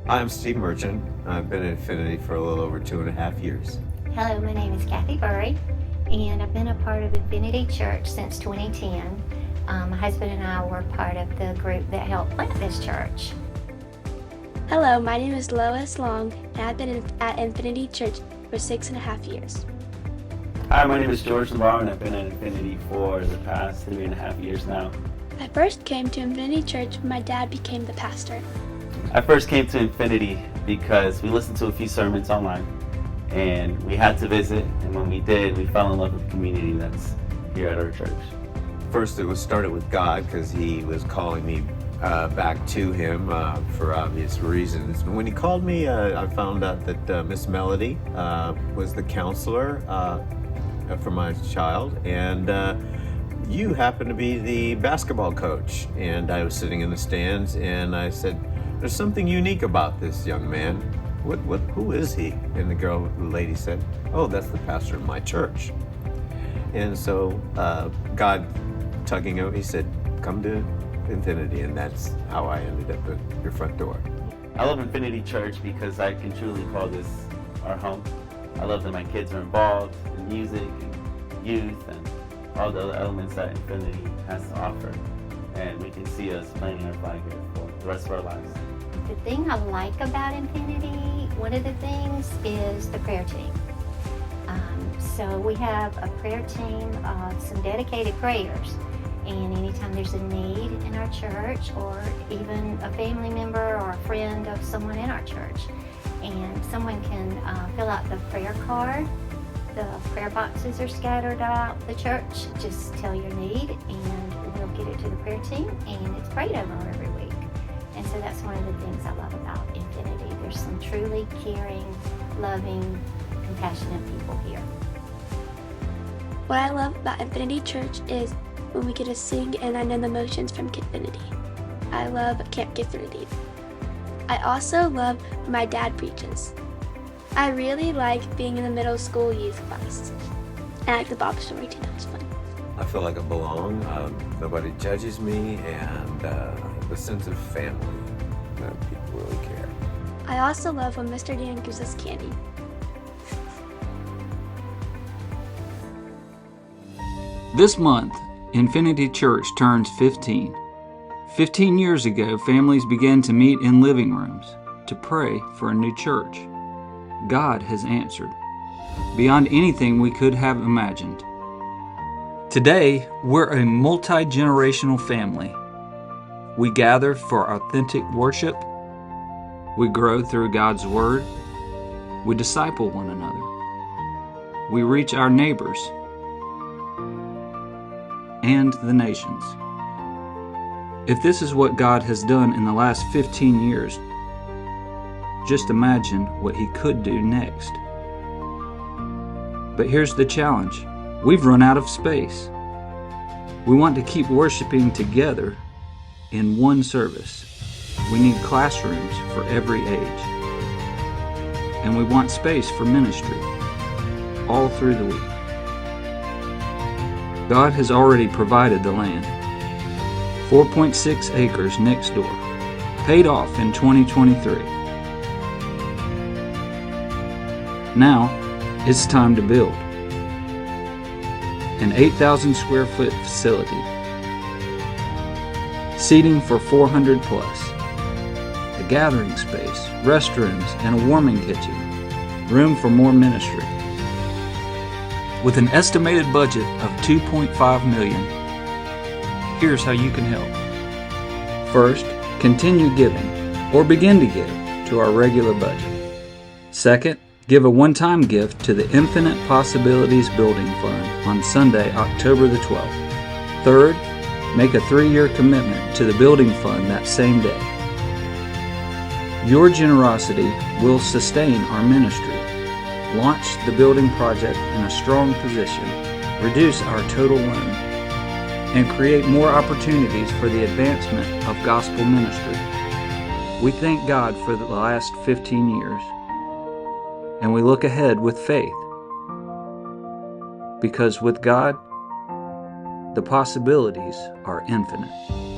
I'm Steve Merchant. I've been at Infinity for a little over 2.5 years. Hello, my name is Kathy Burry, and I've been a part of Infinity Church since 2010. My husband and I were part of the group that helped plant this church. Hello, my name is Lois Long, and I've been at Infinity Church for 6.5 years. Hi, my name is George Lamar, and I've been at Infinity for the past 3.5 years now. I first came to Infinity Church when my dad became the pastor. I first came to Infinity because we listened to a few sermons online, and we had to visit, and when we did, we fell in love with the community that's here at our church. First, it was started with God because He was calling me back to Him for obvious reasons. And when He called me, I found out that Miss Melody was the counselor for my child, and you happened to be the basketball coach. And I was sitting in the stands, and I said, "There's something unique about this young man. Who is he?" And the lady said, "Oh, that's the pastor of my church." And so God tugging him, He said, "Come to Infinity," and that's how I ended up at your front door. I love Infinity Church because I can truly call this our home. I love that my kids are involved in music and youth and all the other elements that Infinity has to offer. And we can see us planting our flag here for the rest of our lives. The thing I like about Infinity, one of the things, is the prayer team. So we have a prayer team of some dedicated prayers. And anytime there's a need in our church, or even a family member or a friend of someone in our church, and someone can fill out the prayer card. The prayer boxes are scattered out the church. Just tell your need, and we'll get it to the prayer team, and it's prayed over every week. And so that's one of the things I love about Infinity. There's some truly caring, loving, compassionate people here. What I love about Infinity Church is when we get to sing and I know the motions from Kidfinity. I love Camp Get Through Deep. I also love when my dad preaches. I really like being in the middle school youth class. And I like the Bob story too, that was fun. I feel like I belong. Nobody judges me, and the sense of family. People really care. I also love when Mr. Dan gives us candy. This month, Infinity Church turns 15. 15 years ago, families began to meet in living rooms to pray for a new church. God has answered, beyond anything we could have imagined. Today, we're a multi-generational family. We gather for authentic worship. We grow through God's Word. We disciple one another. We reach our neighbors and the nations. If this is what God has done in the last 15 years, just imagine what He could do next. But here's the challenge. We've run out of space. We want to keep worshiping together in one service. We need classrooms for every age. And we want space for ministry all through the week. God has already provided the land. 4.6 acres next door, paid off in 2023. Now, it's time to build. An 8,000 square foot facility. Seating for 400 plus. A gathering space, restrooms, and a warming kitchen. Room for more ministry. With an estimated budget of $2.5 million, here's how you can help. First, continue giving, or begin to give, to our regular budget. Second, give a one-time gift to the Infinite Possibilities Building Fund on Sunday, October the 12th. Third, make a 3-year commitment to the Building Fund that same day. Your generosity will sustain our ministry, launch the building project in a strong position, reduce our total loan, and create more opportunities for the advancement of gospel ministry. We thank God for the last 15 years, and we look ahead with faith, because with God, the possibilities are infinite.